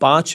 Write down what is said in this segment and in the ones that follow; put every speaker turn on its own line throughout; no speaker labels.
5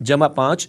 × 5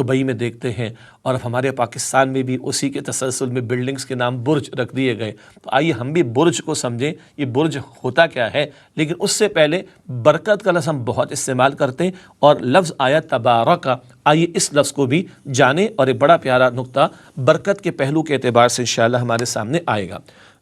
Dubai میں دیکھتے ہیں، اور اب ہمارے پاکستان میں بھی اسی کے تسلسل میں بلڈنگز کے نام برج رکھ دیے گئے۔ تو آئیے ہم بھی برج کو سمجھیں، یہ برج ہوتا کیا ہے، لیکن اس سے پہلے برکت کا لفظ ہم بہت استعمال کرتے ہیں، اور لفظ آیا تبارک۔ آئیے اس لفظ کو بھی جانیں، اور ایک بڑا پیارا نقطہ برکت کے پہلو کے اعتبار سے انشاءاللہ ہمارے سامنے آئے گا۔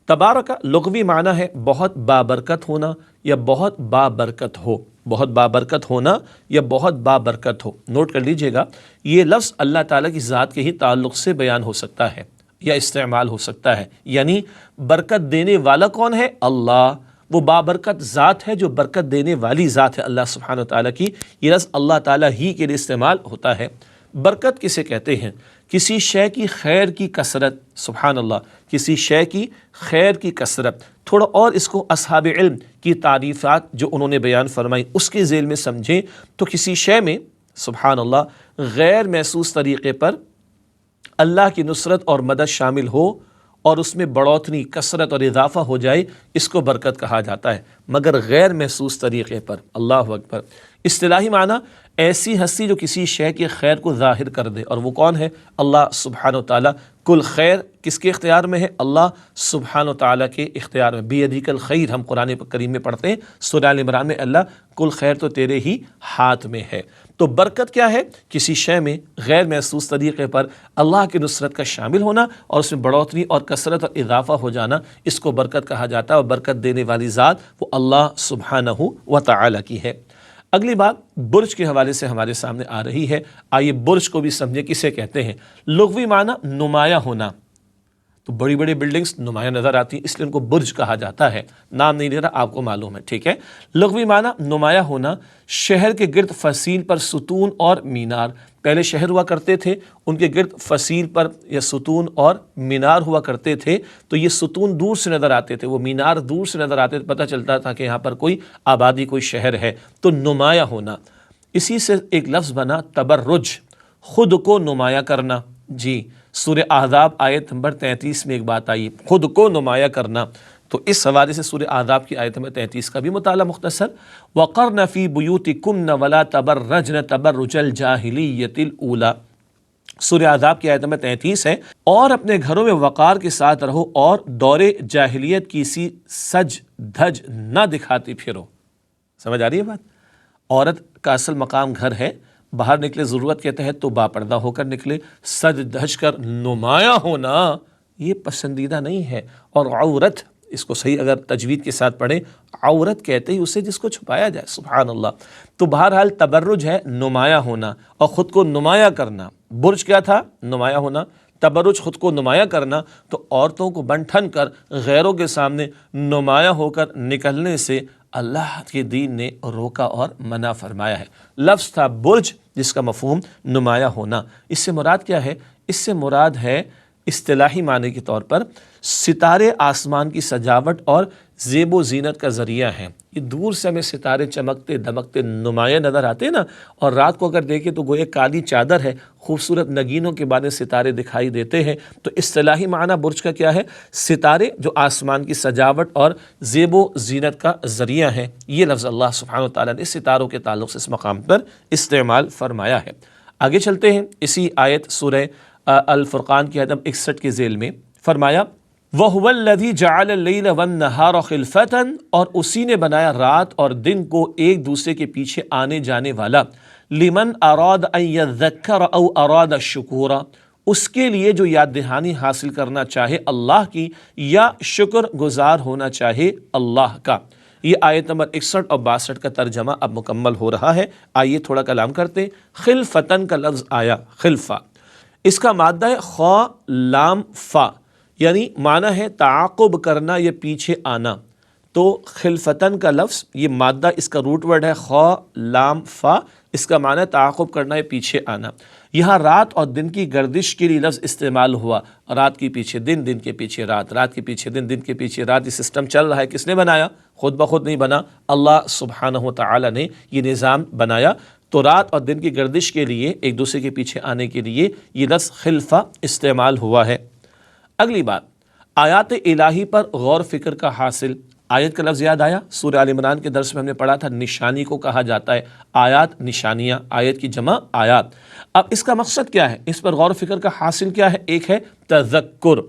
تبارک لغوی معنی ہے بہت بابرکت ہونا یا بہت بابرکت ہو، بہت بابرکت ہونا یا بہت بابرکت ہو۔ نوٹ کر لیجئے گا، یہ لفظ اللہ تعالیٰ کی ذات کے ہی تعلق سے بیان ہو سکتا ہے یا استعمال ہو سکتا ہے، یعنی برکت دینے والا کون ہے؟ اللہ۔ وہ بابرکت ذات ہے جو برکت دینے والی ذات ہے اللہ سبحانہ وتعالیٰ کی۔ یہ لفظ اللہ تعالیٰ ہی کے لیے استعمال ہوتا ہے۔ برکت کسے کہتے ہیں؟ کسی شے کی خیر کی کثرت، سبحان اللہ، کسی شے کی خیر کی کثرت۔ تھوڑا اور اس کو اصحاب علم کی تعریفات جو انہوں نے بیان فرمائی اس کے ذیل میں سمجھیں تو کسی شے میں سبحان اللہ غیر محسوس طریقے پر اللہ کی نصرت اور مدد شامل ہو اور اس میں بڑھوتری، کثرت اور اضافہ ہو جائے، اس کو برکت کہا جاتا ہے، مگر غیر محسوس طریقے پر۔ اللہ اکبر۔ اصطلاحی معنی ایسی ہستی جو کسی شے کے خیر کو ظاہر کر دے، اور وہ کون ہے؟ اللہ سبحانہ و تعالیٰ۔ کل خیر کس کے اختیار میں ہے؟ اللہ سبحانہ و تعالیٰ کے اختیار میں۔ بیدک الخیر ہم قرآن کریم میں پڑھتے ہیں، سورہ آل عمران میں، اللہ کل خیر تو تیرے ہی ہاتھ میں ہے۔ تو برکت کیا ہے؟ کسی شے میں غیر محسوس طریقے پر اللہ کی نصرت کا شامل ہونا اور اس میں بڑھوتری اور کثرت اور اضافہ ہو جانا، اس کو برکت کہا جاتا ہے، اور برکت دینے والی ذات وہ اللہ سبحانہ و تعالیٰ کی ہے۔ اگلی بات برج کے حوالے سے ہمارے سامنے آ رہی ہے، آئیے برج کو بھی سمجھیں کسے کہتے ہیں۔ لغوی معنی نمایاں ہونا، تو بڑی بڑی بلڈنگز نمایاں نظر آتی ہیں، اس لیے ان کو برج کہا جاتا ہے، نام نہیں لے رہا، آپ کو معلوم ہے، ٹھیک ہے۔ لغوی معنی نمایاں ہونا، شہر کے گرد فصیل پر ستون اور مینار۔ پہلے شہر ہوا کرتے تھے، ان کے گرد فصیل پر یا ستون اور مینار ہوا کرتے تھے، تو یہ ستون دور سے نظر آتے تھے، وہ مینار دور سے نظر آتے تھے، پتہ چلتا تھا کہ یہاں پر کوئی آبادی، کوئی شہر ہے۔ تو نمایاں ہونا، اسی سے ایک لفظ بنا تبرج، خود کو نمایاں کرنا۔ جی، سورہ احزاب آیت نمبر 33 میں ایک بات آئی، خود کو نمایاں کرنا، تو اس حوالے سے سورہ احزاب کی آیت نمبر 33 کا بھی مطالعہ مختصر۔ وَقَرْنَ فِي بُيُوتِكُنَّ وَلَا تَبَرَّجْنَ تَبَرُّجَ الْجَاهِلِيَّةِ الْأُولَىٰ۔ سورہ احزاب کی آیت نمبر 33 ہے، اور اپنے گھروں میں وقار کے ساتھ رہو اور دور جاہلیت کی سی سج دھج نہ دکھاتی پھرو۔ سمجھ آ رہی ہے بات؟ عورت کا اصل مقام گھر ہے، باہر نکلے ضرورت کے تحت تو باپردہ ہو کر نکلے، سج دھج کر نمایاں ہونا یہ پسندیدہ نہیں ہے۔ اور عورت، اس کو صحیح اگر تجوید کے ساتھ پڑھیں، عورت کہتے ہی اسے جس کو چھپایا جائے، سبحان اللہ۔ تو بہرحال تبرج ہے نمایاں ہونا اور خود کو نمایاں کرنا۔ برج کیا تھا؟ نمایاں ہونا۔ تبرج خود کو نمایاں کرنا، تو عورتوں کو بن ٹھن کر غیروں کے سامنے نمایاں ہو کر نکلنے سے اللہ کے دین نے روکا اور منع فرمایا ہے۔ لفظ تھا برج جس کا مفہوم نمایاں ہونا۔ اس سے مراد کیا ہے؟ اس سے مراد ہے اصطلاحی معنی کے طور پر ستارے آسمان کی سجاوٹ اور زیب و زینت کا ذریعہ ہیں۔ یہ دور سے ہمیں ستارے چمکتے دمکتے نمایاں نظر آتے ہیں نا، اور رات کو اگر دیکھیں تو گویا کالی چادر ہے، خوبصورت نگینوں کے بعد ستارے دکھائی دیتے ہیں۔ تو اصطلاحی معنی برج کا کیا ہے؟ ستارے جو آسمان کی سجاوٹ اور زیب و زینت کا ذریعہ ہیں۔ یہ لفظ اللہ سبحانہ و تعالیٰ نے ستاروں کے تعلق سے اس مقام پر استعمال فرمایا ہے۔ آگے چلتے ہیں، اسی آیت سورہ الفرقان کی آیت 61 کے ذیل میں فرمایا وَهُوَ الَّذِي جَعَلَ اللَّيْلَ وَالنَّهَارَ خِلْفَةً، اور اسی نے بنایا رات اور دن کو ایک دوسرے کے پیچھے آنے جانے والا، لِمَنْ أَرَادَ أَنْ يَذَّكَّرَ أَوْ أَرَادَ الشُّكُورَ، اس کے لیے جو یاد دہانی حاصل کرنا چاہے اللہ کی یا شکر گزار ہونا چاہے اللہ کا۔ یہ آیت نمبر 61 اور 62 کا ترجمہ اب مکمل ہو رہا ہے، آئیے تھوڑا کلام کرتے ہیں۔ خلفتن کا لفظ آیا، خلفہ، اس کا مادہ ہے خا لام فا، یعنی معنی ہے تعاقب کرنا یا پیچھے آنا۔ تو خلفتن کا لفظ، یہ مادہ اس کا روٹ ورڈ ہے خا لام فا، اس کا معنی ہے تعاقب کرنا یا پیچھے آنا۔ یہاں رات اور دن کی گردش کے لیے لفظ استعمال ہوا، رات کے پیچھے دن، دن کے پیچھے رات، رات کے پیچھے دن، دن کے پیچھے رات۔ یہ سسٹم چل رہا ہے، کس نے بنایا؟ خود بخود نہیں بنا، اللہ سبحانہ و تعالی نے یہ نظام بنایا۔ تو رات اور دن کی گردش کے لیے، ایک دوسرے کے پیچھے آنے کے لیے یہ لفظ خلفہ استعمال ہوا ہے۔ اگلی بات، آیات الہی پر غور فکر کا حاصل، آیت کا لفظ یاد آیا؟ سورہ آل عمران کے درس میں ہم نے پڑھا تھا نشانی کو کہا جاتا ہے آیات، نشانیاں، آیت کی جمع آیات۔ اب اس کا مقصد کیا ہے؟ اس پر غور و فکر کا حاصل کیا ہے؟ ایک ہے تذکر،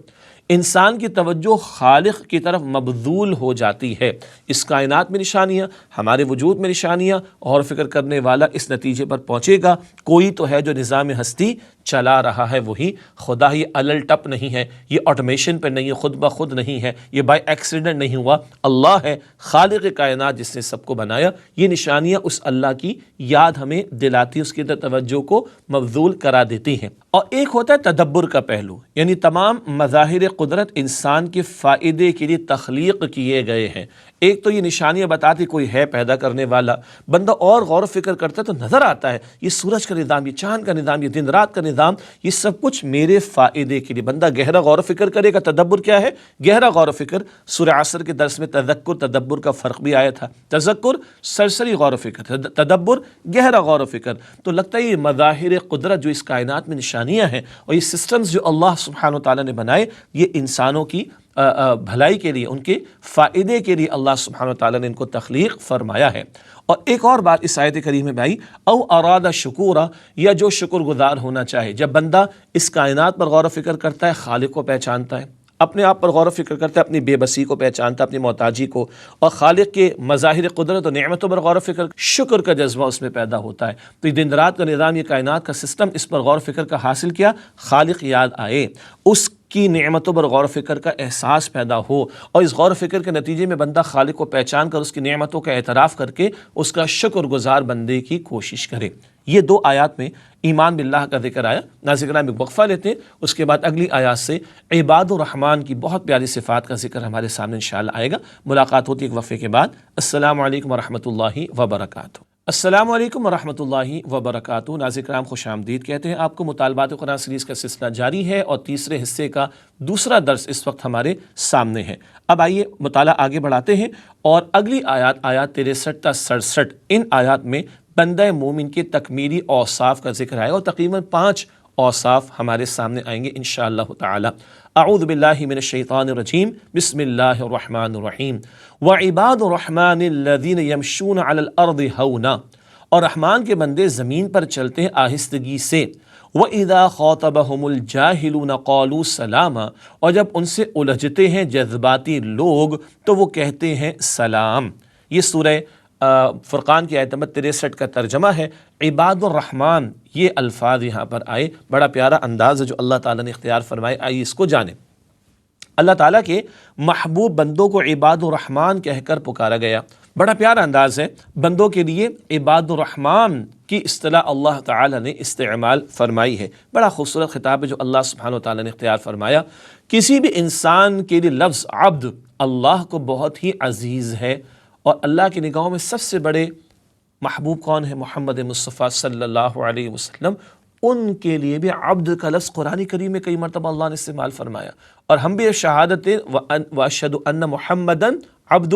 انسان کی توجہ خالق کی طرف مبذول ہو جاتی ہے۔ اس کائنات میں نشانیاں، ہمارے وجود میں نشانیاں، غور و فکر کرنے والا اس نتیجے پر پہنچے گا کوئی تو ہے جو نظام ہستی چلا رہا ہے، وہی خدا۔ یہ الل ٹپ نہیں ہے، یہ آٹومیشن پہ نہیں ہے، خود بخود نہیں ہے، یہ بائی ایکسیڈنٹ نہیں ہوا، اللہ ہے خالق کائنات جس نے سب کو بنایا۔ یہ نشانیاں اس اللہ کی یاد ہمیں دلاتی، اس کی توجہ کو مبذول کرا دیتی ہیں۔ اور ایک ہوتا ہے تدبر کا پہلو، یعنی تمام مظاہر قدرت انسان کے فائدے کے لیے تخلیق کیے گئے ہیں۔ ایک تو یہ نشانیاں بتاتی کوئی ہے پیدا کرنے والا، بندہ اور غور و فکر کرتا ہے تو نظر آتا ہے یہ سورج کا نظام، یہ چاند کا نظام، یہ دن رات کا نظام، یہ سب کچھ میرے فائدے کے لیے۔ بندہ گہرا غور و فکر کرے گا۔ تدبر کیا ہے؟ گہرا غور و فکر۔ سورہ عصر کے درس میں تذکر تدبر کا فرق بھی آیا تھا۔ تذکر سرسری غور و فکر، تدبر گہرا غور و فکر۔ تو لگتا ہے یہ مظاہر قدرت جو اس کائنات میں نشانیاں ہیں اور یہ سسٹمز جو اللہ سبحانہ و تعالیٰ نے بنائے، یہ انسانوں کی بھلائی کے لیے، ان کے فائدے کے لیے اللہ سبحانہ و تعالیٰ نے ان کو تخلیق فرمایا ہے۔ اور ایک اور بات اس آیت کریمہ میں آئی، او اراد شکورا، یا جو شکر گزار ہونا چاہے۔ جب بندہ اس کائنات پر غور و فکر کرتا ہے، خالق کو پہچانتا ہے، اپنے آپ پر غور و فکر کرتا ہے، اپنی بے بسی کو پہچانتا ہے، اپنی محتاجی کو، اور خالق کے مظاہر قدرت و نعمتوں پر غور و فکر، شکر کا جذبہ اس میں پیدا ہوتا ہے۔ تو یہ دن رات کا نظام، یہ کائنات کا سسٹم، اس پر غور و فکر کا حاصل کیا، خالق یاد آئے، اس کی نعمتوں پر غور و فکر کا احساس پیدا ہو، اور اس غور و فکر کے نتیجے میں بندہ خالق کو پہچان کر اس کی نعمتوں کا اعتراف کر کے اس کا شکر گزار بندے کی کوشش کرے۔ یہ دو آیات میں ایمان باللہ کا ذکر آیا۔ ناظرین کرام ایک وقفہ لیتے ہیں، اس کے بعد اگلی آیات سے عباد الرحمن کی بہت پیاری صفات کا ذکر ہمارے سامنے انشاءاللہ آئے گا۔ ملاقات ہوتی ہے ایک وقفے کے بعد۔ السلام علیکم ورحمۃ اللہ وبرکاتہ۔ السلام علیکم ورحمۃ اللہ وبرکاتہ۔ ناظرین کرام خوش آمدید کہتے ہیں آپ کو۔ مطالبات قرآن سیریز کا سلسلہ جاری ہے اور تیسرے حصے کا دوسرا درس اس وقت ہمارے سامنے ہے۔ اب آئیے مطالعہ آگے بڑھاتے ہیں، اور اگلی آیات 63 تا 67 ان آیات میں بندہ مومن کے تکمیلی اوصاف کا ذکر آئے، اور تقریباً 5 اوصاف ہمارے سامنے آئیں گے انشاءاللہ تعالی۔ اعوذ باللہ من الشیطان الرجیم، بسم اللہ الرحمن الرحیم۔ وعباد الرحمن الذین یمشون علی الارض ہونا، اور رحمان کے بندے زمین پر چلتے ہیں آہستگی سے۔ وَإِذَا خَاطَبَهُمُ الْجَاهِلُونَ قَالُوا سَلَامًا، اور جب ان سے الجھتے ہیں جذباتی لوگ تو وہ کہتے ہیں سلام۔ یہ سورہ فرقان کی آیت نمبر 63 کا ترجمہ ہے۔ عباد الرحمن یہ الفاظ یہاں پر آئے، بڑا پیارا انداز ہے جو اللہ تعالیٰ نے اختیار فرمائے۔ آئیے اس کو جانیں۔ اللہ تعالیٰ کے محبوب بندوں کو عباد الرحمن کہہ کر پکارا گیا۔ بڑا پیارا انداز ہے، بندوں کے لیے عباد الرحمن کی اصطلاح اللہ تعالیٰ نے استعمال فرمائی ہے۔ بڑا خوبصورت خطاب ہے جو اللہ سبحانہ و تعالیٰ نے اختیار فرمایا۔ کسی بھی انسان کے لیے لفظ عبد اللہ کو بہت ہی عزیز ہے، اور اللہ کی نگاہوں میں سب سے بڑے محبوب کون ہے؟ محمد مصطفیٰ صلی اللہ علیہ وسلم۔ ان کے لیے بھی عبد کا لفظ قرآن کریم میں کئی مرتبہ اللہ نے استعمال فرمایا، اور ہم بھی شہادت واشہد ان محمدً عبدہ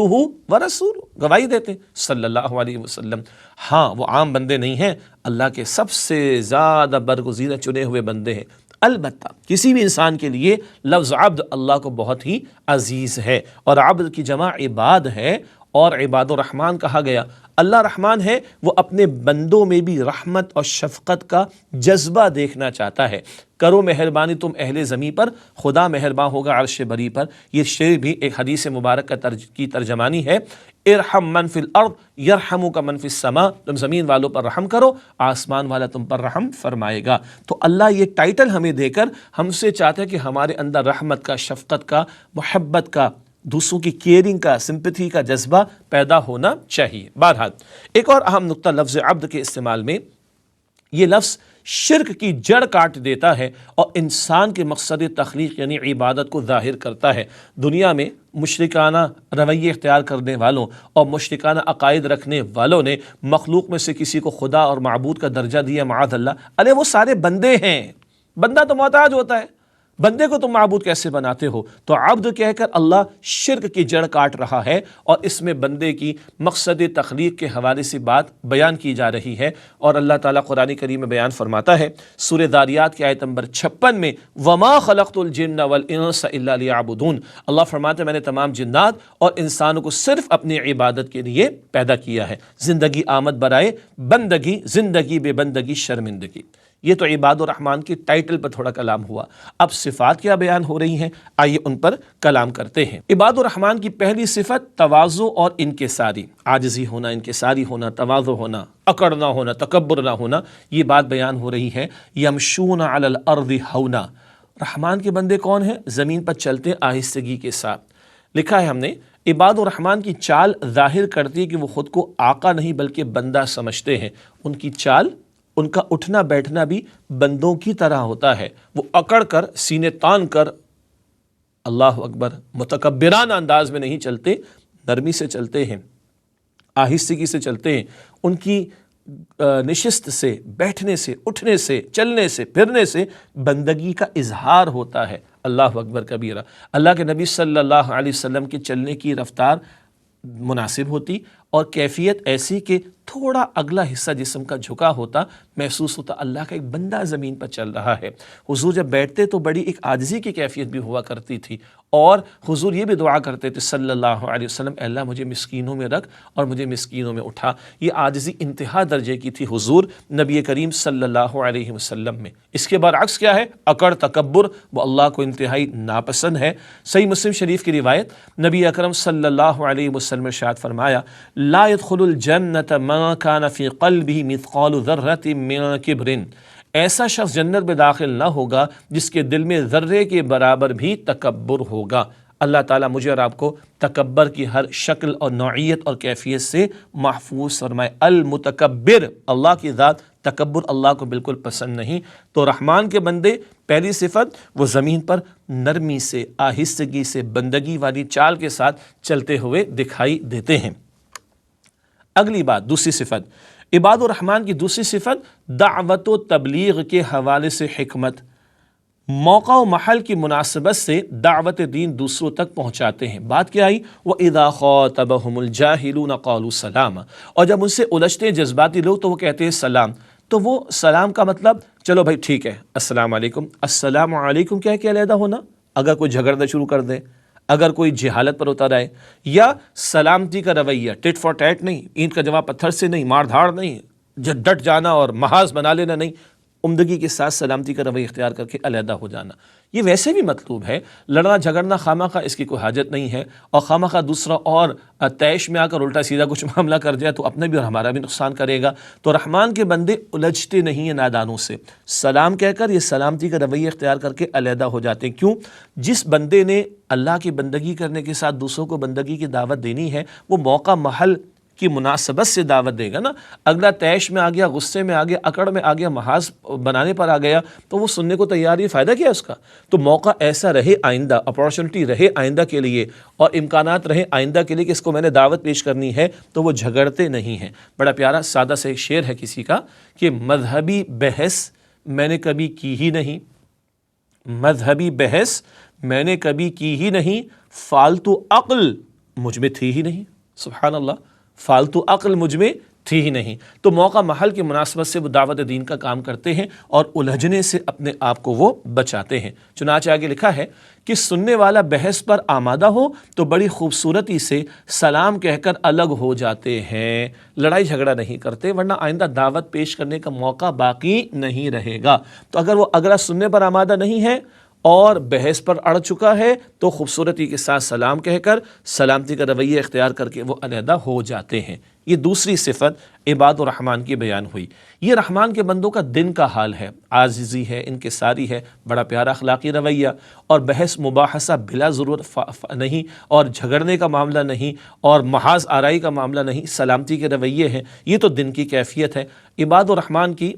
ورسولہ گواہی دیتے ہیں صلی اللہ علیہ وسلم۔ ہاں وہ عام بندے نہیں ہیں، اللہ کے سب سے زیادہ برگزیدہ چنے ہوئے بندے ہیں۔ البتہ کسی بھی انسان کے لیے لفظ عبد اللہ کو بہت ہی عزیز ہے، اور عبد کی جمع عباد ہے، اور عباد الرحمن کہا گیا۔ اللہ رحمان ہے، وہ اپنے بندوں میں بھی رحمت اور شفقت کا جذبہ دیکھنا چاہتا ہے۔ کرو مہربانی تم اہل زمیں پر، خدا مہربان ہوگا عرش بری پر۔ یہ شعر بھی ایک حدیث مبارک کی ترجمانی ہے۔ ارحم من فی الارض یرحمک من فی السماء، تم زمین والوں پر رحم کرو، آسمان والا تم پر رحم فرمائے گا۔ تو اللہ یہ ٹائٹل ہمیں دے کر ہم سے چاہتا ہے کہ ہمارے اندر رحمت کا، شفقت کا، محبت کا، دوسروں کی کیئرنگ کا، سمپتھی کا جذبہ پیدا ہونا چاہیے۔ بہرحال ایک اور اہم نقطہ لفظ عبد کے استعمال میں، یہ لفظ شرک کی جڑ کاٹ دیتا ہے اور انسان کے مقصد تخلیق یعنی عبادت کو ظاہر کرتا ہے۔ دنیا میں مشرکانہ رویے اختیار کرنے والوں اور مشرکانہ عقائد رکھنے والوں نے مخلوق میں سے کسی کو خدا اور معبود کا درجہ دیا، معاذ اللہ۔ ارے وہ سارے بندے ہیں، بندہ تو محتاج ہوتا ہے، بندے کو تم معبود کیسے بناتے ہو؟ تو عبد کہہ کر اللہ شرک کی جڑ کاٹ رہا ہے، اور اس میں بندے کی مقصد تخلیق کے حوالے سے بات بیان کی جا رہی ہے۔ اور اللہ تعالیٰ قرآن کریم میں بیان فرماتا ہے سورہ داریات کی آیت نمبر 56 میں، وَمَا خَلَقْتُ الْجِنَّ وَالْإِنسَ إِلَّا لِيَعْبُدُونَ، اللہ فرماتے ہیں میں نے تمام جنات اور انسانوں کو صرف اپنی عبادت کے لیے پیدا کیا ہے۔ زندگی آمد برائے بندگی، زندگی بے بندگی شرمندگی۔ یہ تو عباد الرحمن کی ٹائٹل پر تھوڑا کلام ہوا، اب صفات کیا بیان ہو رہی ہیں، آئیے ان پر کلام کرتے ہیں۔ عباد الرحمن کی پہلی صفت تواضع اور انکساری، عاجزی ہونا، انکساری ہونا، تواضع ہونا، اکڑ نہ ہونا، تکبر نہ ہونا، یہ بات بیان ہو رہی ہے۔ یمشون علی الارض ہونا، رحمان کے بندے کون ہیں؟ زمین پر چلتے ہیں آہستگی کے ساتھ۔ لکھا ہے ہم نے عباد الرحمن کی چال ظاہر کرتی ہے کہ وہ خود کو آقا نہیں بلکہ بندہ سمجھتے ہیں۔ ان کی چال، ان کا اٹھنا بیٹھنا بھی بندوں کی طرح ہوتا ہے، وہ اکڑ کر سینے تان کر اللہ اکبر متکبرانہ انداز میں نہیں چلتے، نرمی سے چلتے ہیں، آہستگی سے چلتے ہیں۔ ان کی نشست سے، بیٹھنے سے، اٹھنے سے، چلنے سے، پھرنے سے بندگی کا اظہار ہوتا ہے۔ اللہ اکبر کبیرہ۔ اللہ کے نبی صلی اللہ علیہ وسلم کے چلنے کی رفتار مناسب ہوتی اور کیفیت ایسی کہ تھوڑا اگلا حصہ جسم کا جھکا ہوتا، محسوس ہوتا اللہ کا ایک بندہ زمین پر چل رہا ہے۔ حضور جب بیٹھتے تو بڑی ایک عاجزی کی کیفیت بھی ہوا کرتی تھی، اور حضور یہ بھی دعا کرتے تھے صلی اللہ علیہ وسلم، اے اللہ مجھے مسکینوں میں رکھ اور مجھے مسکینوں میں اٹھا۔ یہ عاجزی انتہا درجے کی تھی حضور نبی کریم صلی اللہ علیہ وسلم میں۔ اس کے برعکس کیا ہے؟ اکڑ، تکبر، وہ اللہ کو انتہائی ناپسند ہے۔ صحیح مسلم شریف کی روایت، نبی اکرم صلی اللہ علیہ وسلم نے ارشاد فرمایا، لا يدخل الجنت من كان في قلبه مثقال ذرة من کبر، ایسا شخص جنت میں داخل نہ ہوگا جس کے دل میں ذرے کے برابر بھی تکبر ہوگا۔ اللہ تعالیٰ مجھے اور آپ کو تکبر کی ہر شکل اور نوعیت اور کیفیت سے محفوظ فرمائے۔ المتکبر، اللہ کی ذات، تکبر اللہ کو بالکل پسند نہیں۔ تو رحمان کے بندے پہلی صفت، وہ زمین پر نرمی سے، آہستگی سے، بندگی والی چال کے ساتھ چلتے ہوئے دکھائی دیتے ہیں۔ اگلی بات، دوسری صفت، عباد الرحمن کی دوسری صفت دعوت و تبلیغ کے حوالے سے حکمت، موقع و محل کی مناسبت سے دعوت دین دوسروں تک پہنچاتے ہیں۔ بات کیا آئی؟ وَإِذَا خَاطَبَهُمُ الْجَاهِلُونَ قَالُوا سَلَامًا، اور جب ان سے الجھتے ہیں جذباتی لوگ تو وہ کہتے ہیں سلام۔ تو وہ سلام کا مطلب، چلو بھائی ٹھیک ہے، السلام علیکم، السلام علیکم کہہ کے علیحدہ ہونا، اگر کوئی جھگڑنا شروع کر دے، اگر کوئی جہالت پر اتر آئے، یا سلامتی کا رویہ ٹٹ فار ٹیٹ نہیں، اینٹ کا جواب پتھر سے نہیں، مار دھاڑ نہیں، ڈٹ جانا اور محاذ بنا لینا نہیں، عمدگی کے ساتھ سلامتی کا رویہ اختیار کر کے علیحدہ ہو جانا، یہ ویسے بھی مطلوب ہے۔ لڑنا جھگڑنا خواہ اس کی کوئی حاجت نہیں ہے، اور خواہ دوسرا اور طیش میں آ کر الٹا سیدھا کچھ معاملہ کر جائے تو اپنے بھی اور ہمارا بھی نقصان کرے گا۔ تو رحمان کے بندے الجھتے نہیں ہیں نادانوں سے، سلام کہہ کر یہ سلامتی کا رویہ اختیار کر کے علیحدہ ہو جاتے ہیں۔ کیوں؟ جس بندے نے اللہ کی بندگی کرنے کے ساتھ دوسروں کو بندگی کی دعوت دینی ہے، وہ موقع محل کی مناسبت سے دعوت دے گا نا۔ اگلا طیش میں آ گیا، غصے میں آ گیا، اکڑ میں آ گیا، محاذ بنانے پر آ گیا تو وہ سننے کو تیار ہی، فائدہ کیا ہے اس کا؟ تو موقع ایسا رہے آئندہ، اپارچونٹی رہے آئندہ کے لیے، اور امکانات رہے آئندہ کے لیے کہ اس کو میں نے دعوت پیش کرنی ہے، تو وہ جھگڑتے نہیں ہیں۔ بڑا پیارا سادہ سے ایک شعر ہے کسی کا کہ مذہبی بحث میں نے کبھی کی ہی نہیں، مذہبی بحث میں نے کبھی کی ہی نہیں، فالتو عقل مجھ میں تھی ہی نہیں۔ سبحان اللہ، فالتو عقل مجھ میں تھی ہی نہیں۔ تو موقع محل کی مناسبت سے وہ دعوت دین کا کام کرتے ہیں اور الجھنے سے اپنے آپ کو وہ بچاتے ہیں۔ چنانچہ آگے لکھا ہے کہ سننے والا بحث پر آمادہ ہو تو بڑی خوبصورتی سے سلام کہہ کر الگ ہو جاتے ہیں، لڑائی جھگڑا نہیں کرتے، ورنہ آئندہ دعوت پیش کرنے کا موقع باقی نہیں رہے گا۔ تو اگر وہ اگلا سننے پر آمادہ نہیں ہے اور بحث پر اڑ چکا ہے تو خوبصورتی کے ساتھ سلام کہہ کر سلامتی کا رویہ اختیار کر کے وہ علیحدہ ہو جاتے ہیں۔ یہ دوسری صفت عباد الرحمن کی بیان ہوئی۔ یہ رحمان کے بندوں کا دن کا حال ہے، عاجزی ہے، انکساری ہے، بڑا پیارا اخلاقی رویہ، اور بحث مباحثہ بلا ضرورت نہیں، اور جھگڑنے کا معاملہ نہیں، اور محاذ آرائی کا معاملہ نہیں، سلامتی کے رویے ہیں۔ یہ تو دن کی کیفیت ہے۔ عباد الرحمن کی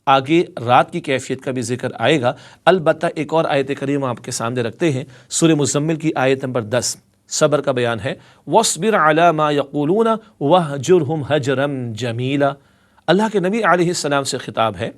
آگے رات کی کیفیت کا بھی ذکر آئے گا، البتہ ایک اور آیت کریمہ آپ کے سامنے رکھتے ہیں، سورہ مزمل کی آیت نمبر 10، صبر کا بیان ہے، وَاصْبِرْ عَلَى مَا يَقُولُونَ وَاهْجُرْهُمْ هَجْرًا جَمِيلًا۔ اللہ کے نبی علیہ السلام سے خطاب ہے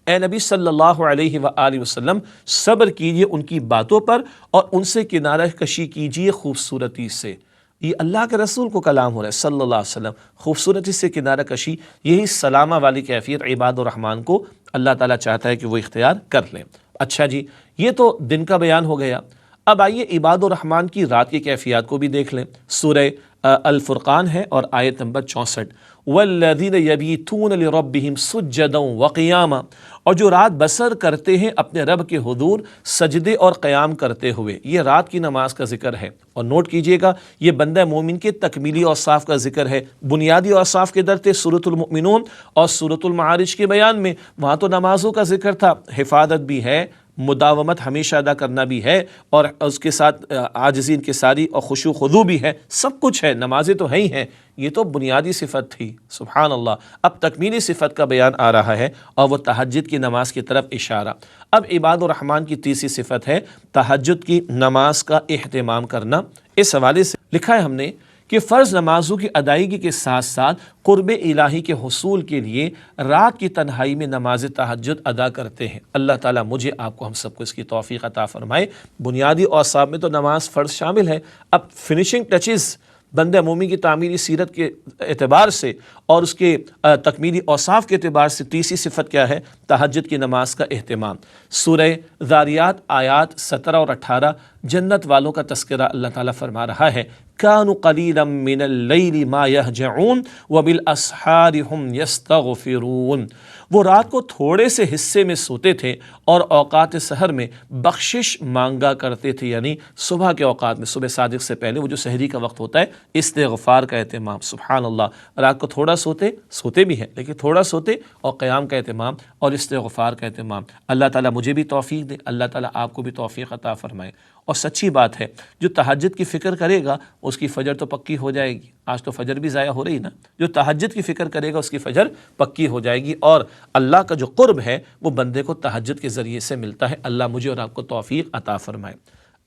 اے نبی صلی اللہ علیہ وآلہ وسلم صبر کیجئے ان کی باتوں پر اور ان سے کنارہ کشی کیجئے خوبصورتی سے۔ یہ اللہ کے رسول کو کلام ہو رہا ہے صلی اللہ علیہ وسلم، خوبصورتی سے کنارہ کشی، یہی سلامہ والی کیفیت عباد الرحمن کو اللہ تعالیٰ چاہتا ہے کہ وہ اختیار کر لیں۔ اچھا جی، یہ تو دن کا بیان ہو گیا۔ اب آئیے عباد الرحمن کی رات کی کیفیات کو بھی دیکھ لیں۔ سورہ الفرقان ہے اور آیت نمبر 64، وَالَّذِينَ يَبِيتُونَ لِرَبِّهِمْ سُجَّدًا وَقِيَامًا، اور جو رات بسر کرتے ہیں اپنے رب کے حضور سجدے اور قیام کرتے ہوئے، یہ رات کی نماز کا ذکر ہے۔ اور نوٹ کیجئے گا یہ بندہ مومن کے تکمیلی اوصاف کا ذکر ہے۔ بنیادی اوصاف کے در تھے سورۃ المؤمنون اور سورۃ المعارج کے بیان میں، وہاں تو نمازوں کا ذکر تھا، حفاظت بھی ہے، مداومت ہمیشہ ادا کرنا بھی ہے، اور اس کے ساتھ عاجزی انکساری اور خشوع خضوع بھی ہے، سب کچھ ہے، نمازیں تو ہیں ہی ہیں۔ یہ تو بنیادی صفت تھی، سبحان اللہ۔ اب تکمیلی صفت کا بیان آ رہا ہے اور وہ تہجد کی نماز کی طرف اشارہ۔ اب عباد الرحمن کی تیسری صفت ہے تہجد کی نماز کا اہتمام کرنا۔ اس حوالے سے لکھا ہے ہم نے کہ فرض نمازوں کی ادائیگی کے ساتھ ساتھ قرب الہی کے حصول کے لیے رات کی تنہائی میں نماز تہجد ادا کرتے ہیں۔ اللہ تعالیٰ مجھے آپ کو ہم سب کو اس کی توفیق عطا فرمائے۔ بنیادی اوصاف میں تو نماز فرض شامل ہے، اب فنیشنگ ٹچز بندہ مومن کی تعمیری سیرت کے اعتبار سے اور اس کے تکمیلی اوصاف کے اعتبار سے تیسری صفت کیا ہے؟ تہجد کی نماز کا اہتمام۔ سورہ ذاریات آیات 17 اور 18 جنت والوں کا تذکرہ اللہ تعالیٰ فرما رہا ہے، كانوا قليلا من الليل ما يهجعون وبالاسحار هم يستغفرون، وہ رات کو تھوڑے سے حصے میں سوتے تھے اور اوقات سحر میں بخشش مانگا کرتے تھے، یعنی صبح کے اوقات میں، صبح صادق سے پہلے وہ جو سحری کا وقت ہوتا ہے، استغفار کا اہتمام۔ سبحان اللہ، رات کو تھوڑا سوتے بھی ہیں لیکن تھوڑا سوتے، اور قیام کا اہتمام اور استغفار کا اہتمام۔ اللہ تعالیٰ مجھے بھی توفیق دے، اللہ تعالیٰ آپ کو بھی توفیق عطا فرمائے۔ اور سچی بات ہے، جو تہجد کی فکر کرے گا اس کی فجر تو پکی ہو جائے گی۔ آج تو فجر بھی ضائع ہو رہی نا، جو تہجد کی فکر کرے گا اس کی فجر پکی ہو جائے گی، اور اللہ کا جو قرب ہے وہ بندے کو تہجد کے ذریعے سے ملتا ہے۔ اللہ مجھے اور آپ کو توفیق عطا فرمائے۔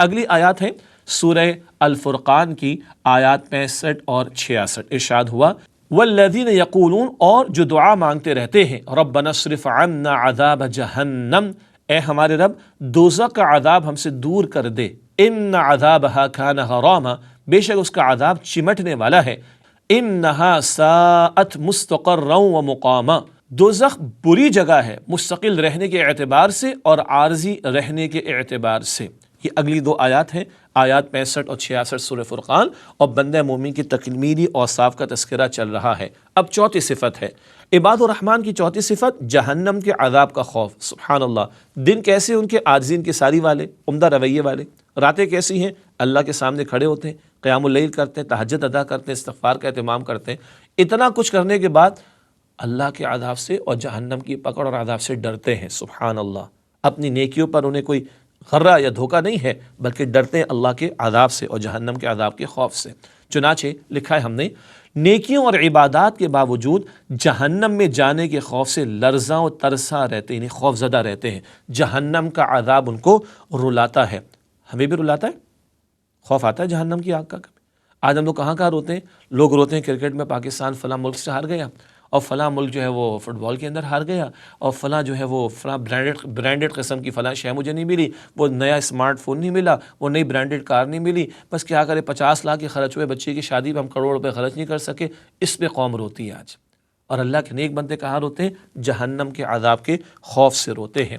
اگلی آیات ہے سورہ الفرقان کی آیات 65 اور 66، ارشاد ہوا، والذین یقولون، اور جو دعا مانگتے رہتے ہیں، ربنا اصرف عنا عذاب جہنم، اے ہمارے رب دوزخ کا عذاب ہم سے دور کر دے، ان عذابها کان غراما، بے شک اس کا عذاب چمٹنے والا ہے، انہا ساءت مستقرا ومقاما، دوزخ بری جگہ ہے مستقل رہنے کے اعتبار سے اور عارضی رہنے کے اعتبار سے۔ یہ اگلی دو آیات ہیں، آیات 65 اور 66 سورہ فرقان، اور بندہ مومن کی تکمیلی اوصاف کا تذکرہ چل رہا ہے۔ اب چوتھی صفت ہے عباد الرحمن کی چوتھی صفت، جہنم کے عذاب کا خوف۔ سبحان اللہ، دن کیسے ان کے عاجزی انکساری والے، عمدہ رویے والے، راتیں کیسی ہیں، اللہ کے سامنے کھڑے ہوتے ہیں، قیام اللیل کرتے ہیں، تہجد ادا کرتے ہیں، استغفار کا اہتمام کرتے ہیں، اتنا کچھ کرنے کے بعد اللہ کے عذاب سے اور جہنم کی پکڑ اور عذاب سے ڈرتے ہیں۔ سبحان اللہ، اپنی نیکیوں پر انہیں کوئی غرہ یا دھوکہ نہیں ہے، بلکہ ڈرتے ہیں اللہ کے عذاب سے اور جہنم کے عذاب کے خوف سے۔ چنانچہ لکھا ہے ہم نے، نیکیوں اور عبادات کے باوجود جہنم میں جانے کے خوف سے لرزاں و ترساں رہتے ہیں، یعنی خوف زدہ رہتے ہیں۔ جہنم کا عذاب ان کو رلاتا ہے۔ ہمیں بھی رلاتا ہے، خوف آتا ہے جہنم کی آگ کا کبھی؟ آج ہم لوگ کہاں روتے ہیں؟ لوگ روتے ہیں کرکٹ میں پاکستان فلاں ملک سے ہار گیا، اور فلاں ملک جو ہے وہ فٹ بال کے اندر ہار گیا، اور فلاں جو ہے وہ فلاں برانڈڈ قسم کی فلاں شے مجھے نہیں ملی، وہ نیا اسمارٹ فون نہیں ملا، وہ نئی برانڈڈ کار نہیں ملی، بس کیا کرے 50 لاکھ کے خرچ ہوئے بچے کی شادی پہ، ہم کروڑ روپے خرچ نہیں کر سکے۔ اس پہ قوم روتی ہے آج۔ اور اللہ کے نیک بندے کہاں روتے ہیں؟ جہنم کے عذاب کے خوف سے روتے ہیں۔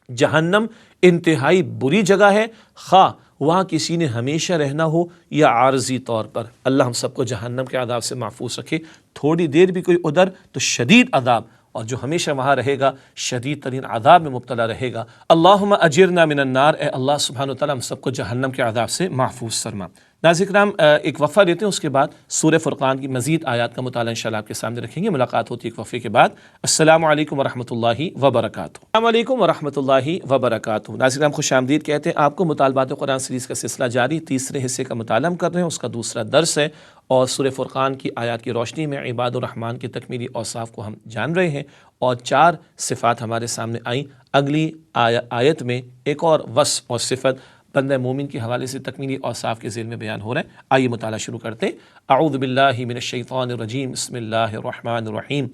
جہنم انتہائی بری جگہ ہے، خواہ وہاں کسی نے ہمیشہ رہنا ہو یا عارضی طور پر۔ اللہ ہم سب کو جہنم کے عذاب سے محفوظ رکھے۔ تھوڑی دیر بھی کوئی ادھر تو شدید عذاب، اور جو ہمیشہ وہاں رہے گا شدید ترین عذاب میں مبتلا رہے گا۔ اللہم اجرنا من النار، اے اللہ سبحانہ وتعالی ہم سب کو جہنم کے عذاب سے محفوظ فرما۔ ناظرین کرام، ایک وقفہ لیتے ہیں، اس کے بعد سورہ فرقان کی مزید آیات کا مطالعہ انشاءاللہ آپ کے سامنے رکھیں گے۔ ملاقات ہوتی ہے ایک وقفے کے بعد۔ السلام علیکم ورحمۃ اللہ وبرکاتہ۔ السلام علیکم ورحمۃ اللہ وبرکاتہ۔ ناظرین کرام خوش آمدید کہتے ہیں آپ کو۔ مطالبات قرآن سیریز کا سلسلہ جاری، تیسرے حصے کا مطالعہ ہم کر رہے ہیں، اس کا دوسرا درس ہے، اور سورہ فرقان کی آیات کی روشنی میں عباد الرحمن کی تکمیلی اوصاف کو ہم جان رہے ہیں، اور 4 صفات ہمارے سامنے آئیں۔ اگلی آیت میں ایک اور وصف اور صفت بندہ مومن کے حوالے سے تکمیلی اوصاف کے ذیل میں بیان ہو رہا ہے۔ آئیے مطالعہ شروع کرتے ہیں۔ اعوذ باللہ من الشیطان الرجیم، بسم اللہ الرحمن الرحیم۔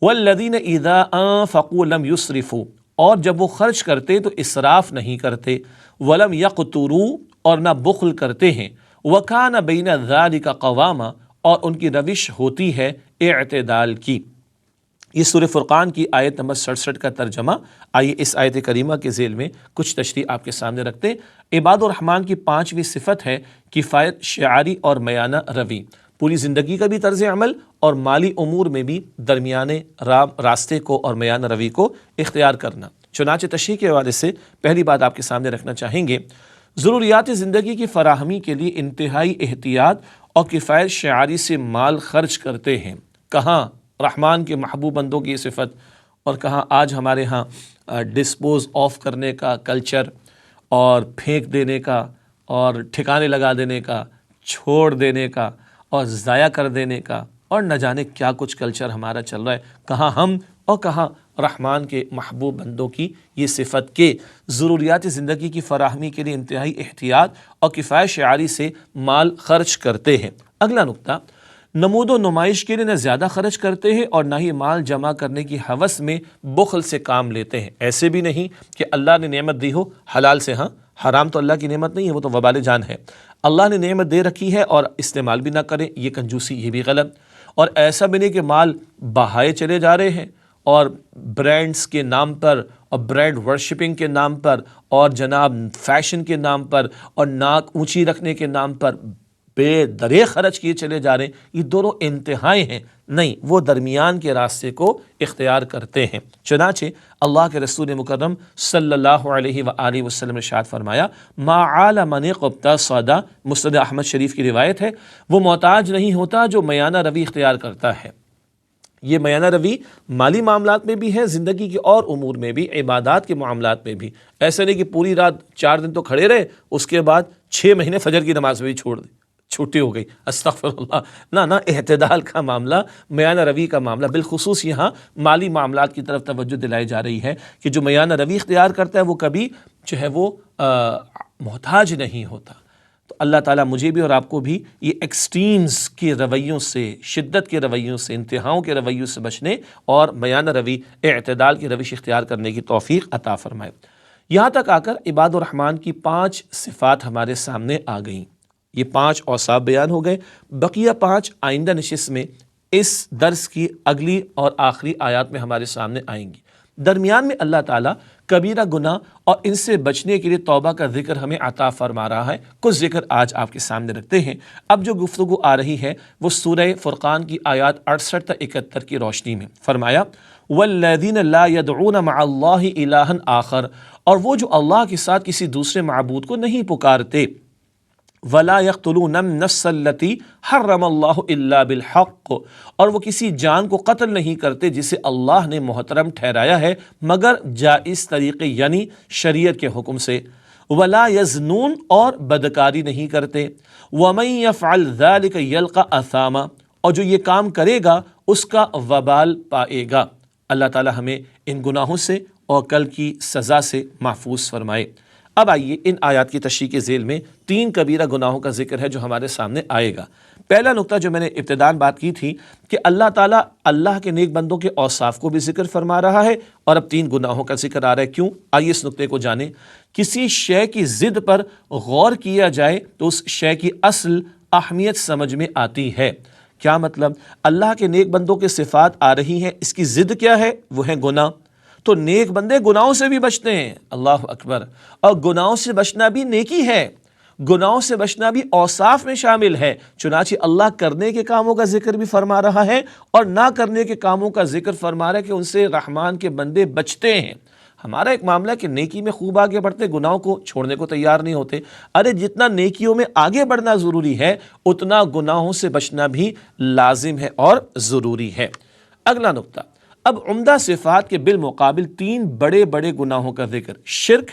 والذین اذا انفقوا لم یسرفوا، اور جب وہ خرچ کرتے تو اسراف نہیں کرتے، ولم یقتروا، اور نہ بخل کرتے ہیں، وکان بین ذلک قواما، اور ان کی روش ہوتی ہے اعتدال کی۔ یہ سورہ فرقان کی آیت نمبر 67 کا ترجمہ۔ آئیے اس آیت کریمہ کے ذیل میں کچھ تشریح آپ کے سامنے رکھتے ہیں۔ عباد الرحمن کی 5ویں صفت ہے کفایت شعاری اور میانہ روی، پوری زندگی کا بھی طرز عمل اور مالی امور میں بھی درمیانے راستے کو اور میانہ روی کو اختیار کرنا۔ چنانچہ تشریح کے حوالے سے پہلی بات آپ کے سامنے رکھنا چاہیں گے، ضروریات زندگی کی فراہمی کے لیے انتہائی احتیاط اور کفایت شعاری سے مال خرچ کرتے ہیں۔ کہاں رحمان کے محبوب بندوں کی یہ صفت، اور کہاں آج ہمارے ہاں ڈسپوز آف کرنے کا کلچر اور پھینک دینے کا اور ٹھکانے لگا دینے کا، چھوڑ دینے کا اور ضائع کر دینے کا، اور نہ جانے کیا کچھ کلچر ہمارا چل رہا ہے۔ کہاں ہم اور کہاں رحمان کے محبوب بندوں کی یہ صفت کہ ضروریات زندگی کی فراہمی کے لیے انتہائی احتیاط اور کفایت شعاری سے مال خرچ کرتے ہیں۔ اگلا نقطہ، نمود و نمائش کے لیے نہ زیادہ خرچ کرتے ہیں اور نہ ہی مال جمع کرنے کی ہوس میں بخل سے کام لیتے ہیں۔ ایسے بھی نہیں کہ اللہ نے نعمت دی ہو حلال سے، ہاں حرام تو اللہ کی نعمت نہیں ہے، وہ تو وبال جان ہے۔ اللہ نے نعمت دے رکھی ہے اور استعمال بھی نہ کریں، یہ کنجوسی، یہ بھی غلط۔ اور ایسا بھی نہیں کہ مال بہائے چلے جا رہے ہیں اور برانڈز کے نام پر اور برانڈ ورشپنگ کے نام پر اور جناب فیشن کے نام پر اور ناک اونچی رکھنے کے نام پر بے درے خرچ کیے چلے جا رہے ہیں۔ یہ دونوں انتہائی ہیں، نہیں، وہ درمیان کے راستے کو اختیار کرتے ہیں۔ چنانچہ اللہ کے رسول مکرم صلی اللہ علیہ وآلہ وسلم نے ارشاد فرمایا، ما عال من اقتصد، مسند احمد شریف کی روایت ہے، وہ محتاج نہیں ہوتا جو میانہ روی اختیار کرتا ہے۔ یہ میانہ روی مالی معاملات میں بھی ہے، زندگی کے اور امور میں بھی، عبادات کے معاملات میں بھی۔ ایسا نہیں کہ پوری رات 4 دن تو کھڑے رہے، اس کے بعد 6 مہینے فجر کی نماز میں بھی چھوڑ دی، چھٹی ہو گئی، استغفر اللہ۔ نہ اعتدال کا معاملہ، میانہ روی کا معاملہ، بالخصوص یہاں مالی معاملات کی طرف توجہ دلائی جا رہی ہے کہ جو میانہ روی اختیار کرتا ہے وہ کبھی جو ہے وہ محتاج نہیں ہوتا۔ تو اللہ تعالیٰ مجھے بھی اور آپ کو بھی یہ ایکسٹریمز کے رویوں سے، شدت کے رویوں سے، انتہاؤں کے رویوں سے بچنے اور میانہ روی، اعتدال کی روش اختیار کرنے کی توفیق عطا فرمائے۔ یہاں تک آ کر عباد الرحمن کی 5 صفات ہمارے سامنے آ گئیں۔ یہ 5 اوصاف بیان ہو گئے، بقیہ 5 آئندہ نشست میں اس درس کی اگلی اور آخری آیات میں ہمارے سامنے آئیں گی۔ درمیان میں اللہ تعالیٰ کبیرہ گناہ اور ان سے بچنے کے لیے توبہ کا ذکر ہمیں عطا فرما رہا ہے۔ کچھ ذکر آج آپ کے سامنے رکھتے ہیں۔ اب جو گفتگو آ رہی ہے وہ سورہ فرقان کی آیات 68 تا 71 کی روشنی میں۔ فرمایا، والذین لا يدعون مع اللہ الہا آخر، اور وہ جو اللہ کے ساتھ کسی دوسرے معبود کو نہیں پکارتے، ولا يقتلون النفس التي حرم اللہ الا بالحق، اور وہ کسی جان کو قتل نہیں کرتے جسے اللہ نے محترم ٹھہرایا ہے مگر جائز طریقے یعنی شریعت کے حکم سے، ولا یزنون، اور بدکاری نہیں کرتے، ومن يفعل ذلك يلقى اثاما، اور جو یہ کام کرے گا اس کا وبال پائے گا۔ اللہ تعالی ہمیں ان گناہوں سے اور کل کی سزا سے محفوظ فرمائے۔ اب آئیے ان آیات کی تشریح کے ذیل میں 3 کبیرہ گناہوں کا ذکر ہے جو ہمارے سامنے آئے گا۔ پہلا نقطہ جو میں نے ابتداءً بات کی تھی کہ اللہ تعالیٰ اللہ کے نیک بندوں کے اوصاف کو بھی ذکر فرما رہا ہے اور اب 3 گناہوں کا ذکر آ رہا ہے۔ کیوں؟ آئیے اس نقطے کو جانیں۔ کسی شے کی ضد پر غور کیا جائے تو اس شے کی اصل اہمیت سمجھ میں آتی ہے۔ کیا مطلب؟ اللہ کے نیک بندوں کے صفات آ رہی ہیں، اس کی ضد کیا ہے؟ وہ ہے گناہ۔ تو نیک بندے گناہوں سے بھی بچتے ہیں، اللہ اکبر، اور گناہوں سے بچنا بھی نیکی ہے، گناہوں سے بچنا بھی اوصاف میں شامل ہے۔ چنانچہ اللہ کرنے کے کاموں کا ذکر بھی فرما رہا ہے اور نہ کرنے کے کاموں کا ذکر فرما رہا ہے کہ ان سے رحمان کے بندے بچتے ہیں۔ ہمارا ایک معاملہ ہے کہ نیکی میں خوب آگے بڑھتے، گناہوں کو چھوڑنے کو تیار نہیں ہوتے۔ ارے جتنا نیکیوں میں آگے بڑھنا ضروری ہے اتنا گناہوں سے بچنا بھی لازم ہے اور ضروری ہے۔ اگلا نقطہ، اب عمدہ صفات کے بالمقابل 3 بڑے بڑے گناہوں کا ذکر، شرک،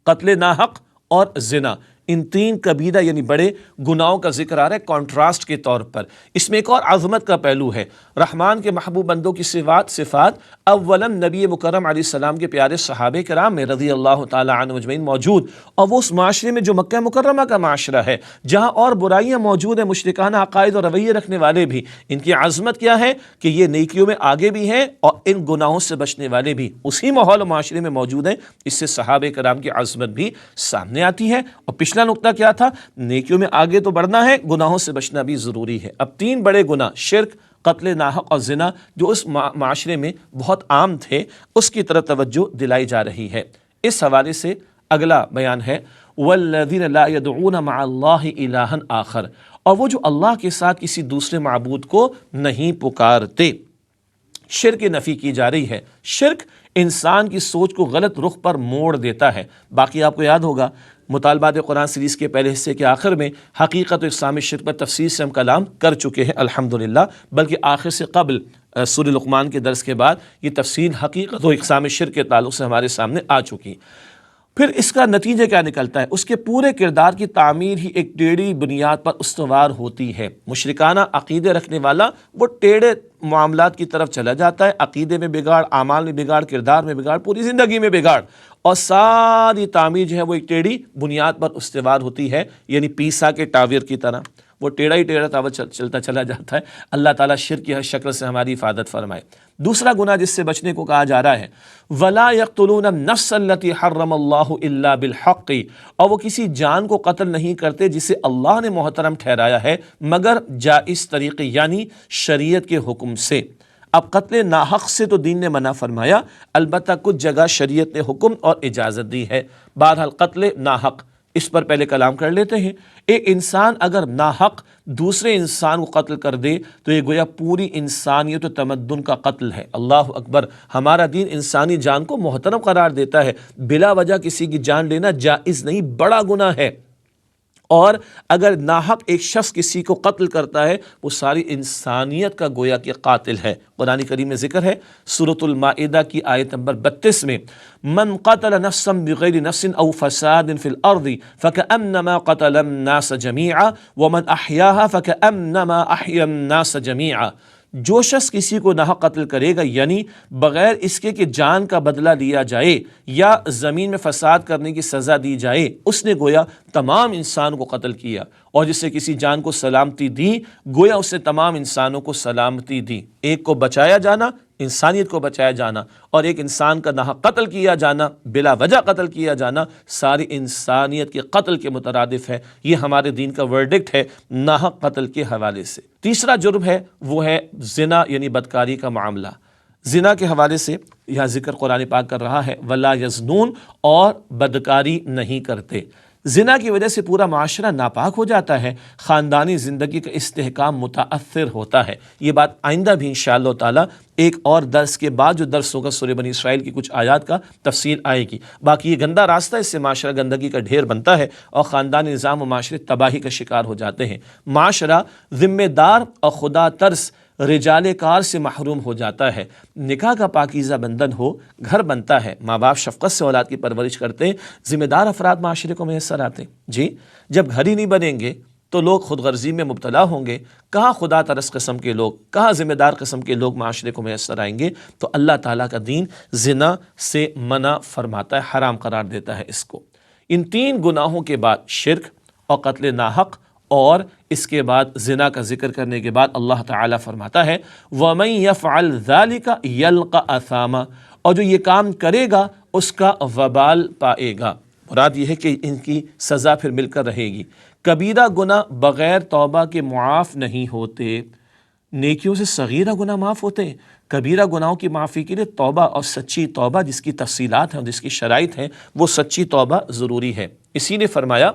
قتل ناحق اور زنا۔ ان تین کبیرہ یعنی بڑے گناہوں کا ذکر آ رہا ہے کانٹراسٹ کے طور پر۔ اس میں ایک اور عظمت کا پہلو ہے، رحمان کے محبوب بندوں کی صفات اولا نبی مکرم علیہ السلام کے پیارے صحابہ کرام میں رضی اللہ تعالی عنہ اجمعین موجود، اور وہ اس معاشرے میں جو مکہ مکرمہ کا معاشرہ ہے جہاں اور برائیاں موجود ہیں، مشرکانہ عقائد اور رویے رکھنے والے بھی، ان کی عظمت کیا ہے کہ یہ نیکیوں میں آگے بھی ہیں اور ان گناہوں سے بچنے والے بھی اسی ماحول و معاشرے میں موجود ہیں۔ اس سے صحابہ کرام کی عظمت بھی سامنے آتی ہے۔ اور پچھلا نقطہ کیا تھا؟ نیکیوں میں آگے تو بڑھنا ہے، گناہوں سے بچنا بھی ضروری ہے۔ اب تین بڑے گناہ، شرک، قتل ناحق اور زنا، جو اس معاشرے میں بہت عام تھے، اس کی طرف توجہ دلائی جا رہی ہے۔ اس حوالے سے اگلا بیان ہے وَالَّذِينَ لَا يَدْعُونَ مَعَ اللَّهِ إِلَٰهًا آخر، اور وہ جو اللہ کے ساتھ کسی دوسرے معبود کو نہیں پکارتے۔ شرک کی نفی کی جا رہی ہے۔ شرک انسان کی سوچ کو غلط رخ پر موڑ دیتا ہے۔ باقی آپ کو یاد ہوگا مطالبات قرآن سیریز کے پہلے حصے کے آخر میں حقیقت و اقسام شرک پر تفصیل سے ہم کلام کر چکے ہیں الحمدللہ، بلکہ آخر سے قبل سورہ لقمان کے درس کے بعد یہ تفصیل حقیقت و اقسام شرک کے تعلق سے ہمارے سامنے آ چکی۔ پھر اس کا نتیجہ کیا نکلتا ہے؟ اس کے پورے کردار کی تعمیر ہی ایک ٹیڑھی بنیاد پر استوار ہوتی ہے۔ مشرکانہ عقیدے رکھنے والا وہ ٹیڑھے معاملات کی طرف چلا جاتا ہے، عقیدے میں بگاڑ، اعمال میں بگاڑ، کردار میں بگاڑ، پوری زندگی میں بگاڑ، اور ساری تعمیر جو ہے وہ ایک ٹیڑھی بنیاد پر استوار ہوتی ہے، یعنی پیسا کے ٹاور کی طرح وہ ٹیڑھا ہی ٹیڑھا ٹاور چلتا چلا جاتا ہے۔ اللہ تعالیٰ شرک کی ہر شکل سے ہماری حفاظت فرمائے۔ دوسرا گناہ جس سے بچنے کو کہا جا رہا ہے وَلَا يَقْتُلُونَ النَّفْسَ الَّتِي حَرَّمَ اللَّهُ إِلَّا بِالْحَقِّ، اور وہ کسی جان کو قتل نہیں کرتے جسے اللہ نے محترم ٹھہرایا ہے مگر جائز طریقے یعنی شریعت کے حکم سے۔ اب قتل ناحق سے تو دین نے منع فرمایا، البتہ کچھ جگہ شریعت نے حکم اور اجازت دی ہے۔ بہرحال قتل ناحق، اس پر پہلے کلام کر لیتے ہیں۔ ایک انسان اگر ناحق دوسرے انسان کو قتل کر دے تو یہ گویا پوری انسانیت و تمدن کا قتل ہے۔ اللہ اکبر! ہمارا دین انسانی جان کو محترم قرار دیتا ہے، بلا وجہ کسی کی جان لینا جائز نہیں، بڑا گناہ ہے۔ اور اگر ناحق ایک شخص کسی کو قتل کرتا ہے وہ ساری انسانیت کا گویا کہ قاتل ہے۔ قرآن کریم میں ذکر ہے سورۃ المائدہ کی آیت نمبر 32 میں من قتل نفسا بغیر نفس او فساد فی الارض فکأنما قتل الناس جميعا ومن احیاها فکأنما احیا الناس جميعا، جو شخص کسی کو ناحق قتل کرے گا یعنی بغیر اس کے کہ جان کا بدلہ لیا جائے یا زمین میں فساد کرنے کی سزا دی جائے، اس نے گویا تمام انسان کو قتل کیا، اور جس سے کسی جان کو سلامتی دی گویا اس نے تمام انسانوں کو سلامتی دی۔ ایک کو بچایا جانا، انسانیت کو بچایا جانا، اور ایک انسان کا ناحق قتل کیا جانا، بلا وجہ قتل کیا جانا، ساری انسانیت کے قتل کے مترادف ہے۔ یہ ہمارے دین کا ورڈکٹ ہے ناحق قتل کے حوالے سے۔ تیسرا جرم ہے وہ ہے زنا یعنی بدکاری کا معاملہ۔ زنا کے حوالے سے یہاں ذکر قرآن پاک کر رہا ہے ولا یزنون، اور بدکاری نہیں کرتے۔ زنا کی وجہ سے پورا معاشرہ ناپاک ہو جاتا ہے، خاندانی زندگی کا استحکام متاثر ہوتا ہے۔ یہ بات آئندہ بھی انشاءاللہ تعالی ایک اور درس کے بعد جو درس ہوگا سورہ بنی اسرائیل کی کچھ آیات کا تفصیل آئے گی۔ باقی یہ گندا راستہ، اس سے معاشرہ گندگی کا ڈھیر بنتا ہے اور خاندانی نظام و معاشرے تباہی کا شکار ہو جاتے ہیں۔ معاشرہ ذمہ دار اور خدا ترس رجال کار سے محروم ہو جاتا ہے۔ نکاح کا پاکیزہ بندھن ہو، گھر بنتا ہے، ماں باپ شفقت سے اولاد کی پرورش کرتے ہیں، ذمہ دار افراد معاشرے کو میسر آتے ہیں۔ جی جب گھر ہی نہیں بنیں گے تو لوگ خود غرضی میں مبتلا ہوں گے، کہاں خدا ترس قسم کے لوگ، کہاں ذمہ دار قسم کے لوگ معاشرے کو میسر آئیں گے؟ تو اللہ تعالیٰ کا دین زنا سے منع فرماتا ہے، حرام قرار دیتا ہے اس کو۔ ان تین گناہوں کے بعد شرک اور قتل ناحق اور اس کے بعد زنا کا ذکر کرنے کے بعد اللہ تعالیٰ فرماتا ہے وَمَن يَفْعَلْ ذَلِكَ يَلْقَ أَثَامًا، اور جو یہ کام کرے گا اس کا وبال پائے گا۔ مراد یہ ہے کہ ان کی سزا پھر مل کر رہے گی۔ کبیرہ گناہ بغیر توبہ کے معاف نہیں ہوتے، نیکیوں سے صغیرہ گناہ معاف ہوتے ہیں، کبیرہ گناہوں کی معافی کے لیے توبہ اور سچی توبہ جس کی تفصیلات ہیں اور جس کی شرائط ہیں وہ سچی توبہ ضروری ہے۔ اسی نے فرمایا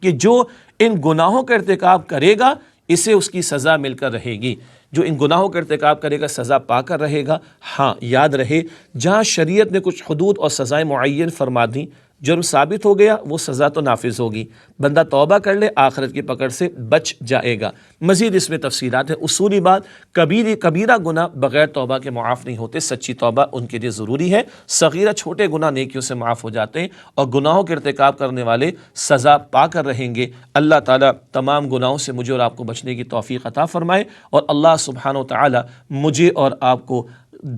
کہ جو ان گناہوں کا ارتکاب کرے گا اسے اس کی سزا مل کر رہے گی، جو ان گناہوں کا ارتکاب کرے گا سزا پا کر رہے گا۔ ہاں یاد رہے جہاں شریعت نے کچھ حدود اور سزائیں معین فرما دیں، جرم ثابت ہو گیا وہ سزا تو نافذ ہوگی، بندہ توبہ کر لے آخرت کی پکڑ سے بچ جائے گا۔ مزید اس میں تفصیلات ہیں۔ اصولی بات، کبیرہ گناہ بغیر توبہ کے معاف نہیں ہوتے، سچی توبہ ان کے لیے ضروری ہے۔ صغیرہ چھوٹے گناہ نیکیوں سے معاف ہو جاتے ہیں، اور گناہوں کے ارتکاب کرنے والے سزا پا کر رہیں گے۔ اللہ تعالیٰ تمام گناہوں سے مجھے اور آپ کو بچنے کی توفیق عطا فرمائے، اور اللہ سبحانہ و تعالیٰ مجھے اور آپ کو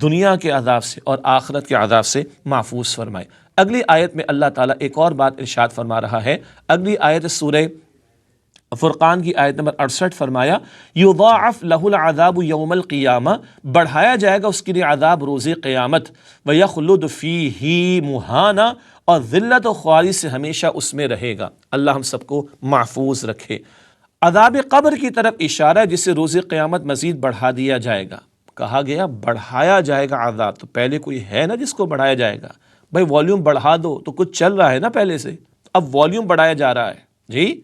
دنیا کے عذاب سے اور آخرت کے عذاب سے محفوظ فرمائے۔ اگلی آیت میں اللہ تعالیٰ ایک اور بات ارشاد فرما رہا ہے۔ اگلی آیت سورہ فرقان کی آیت نمبر 68 فرمایا یضاعف لہ العذاب یوم القیامہ، بڑھایا جائے گا اس کے لیے عذاب روز قیامت، ویخلد فیہ مہانا، اور ذلت و خواری سے ہمیشہ اس میں رہے گا۔ اللہ ہم سب کو محفوظ رکھے۔ عذاب قبر کی طرف اشارہ ہے، جسے روز قیامت مزید بڑھا دیا جائے گا۔ کہا گیا بڑھایا جائے گا عذاب، تو پہلے کوئی ہے نا جس کو بڑھایا جائے گا؟ بھائی والیوم بڑھا دو تو کچھ چل رہا ہے نا پہلے سے، اب والیوم بڑھایا جا رہا ہے جی،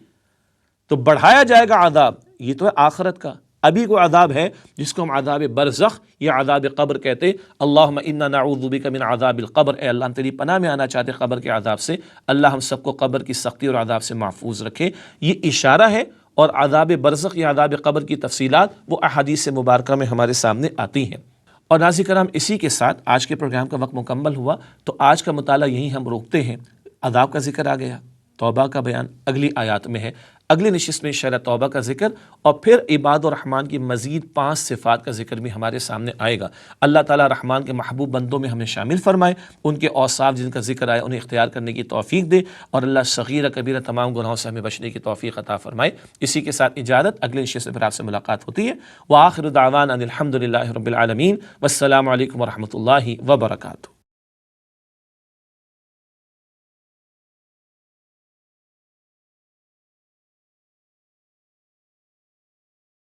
تو بڑھایا جائے گا عذاب۔ یہ تو ہے آخرت کا۔ ابھی کوئی عذاب ہے جس کو ہم عذاب برزخ یا عذاب قبر کہتے۔ اللہم انا نعوذ بک من عذاب القبر، اے اللہ ہم تیری پناہ میں آنا چاہتے قبر کے عذاب سے۔ اللہ ہم سب کو قبر کی سختی اور عذاب سے محفوظ رکھے۔ یہ اشارہ ہے، اور عذاب برزخ یا عذاب قبر کی تفصیلات وہ احادیث مبارکہ میں ہمارے سامنے آتی ہیں۔ اور ناظرین کرام، اسی کے ساتھ آج کے پروگرام کا وقت مکمل ہوا، تو آج کا مطالعہ یہیں ہم روکتے ہیں۔ عذاب کا ذکر آ گیا، توبہ کا بیان اگلی آیات میں ہے۔ اگلی نشست میں انشاءاللہ توبہ کا ذکر، اور پھر عباد الرحمن کی مزید 5 صفات کا ذکر بھی ہمارے سامنے آئے گا۔ اللہ تعالیٰ رحمان کے محبوب بندوں میں ہمیں شامل فرمائے، ان کے اوصاف جن کا ذکر آئے انہیں اختیار کرنے کی توفیق دے، اور اللہ صغیرہ کبیرہ تمام گناہوں سے ہمیں بچنے کی توفیق عطا فرمائے۔ اسی کے ساتھ اجازت، اگلے نشست میں پھر آپ سے ملاقات ہوتی ہے۔ وآخر دعوانا ان الحمد للہ رب العالمین، والسلام علیکم ورحمۃ اللہ وبرکاتہ۔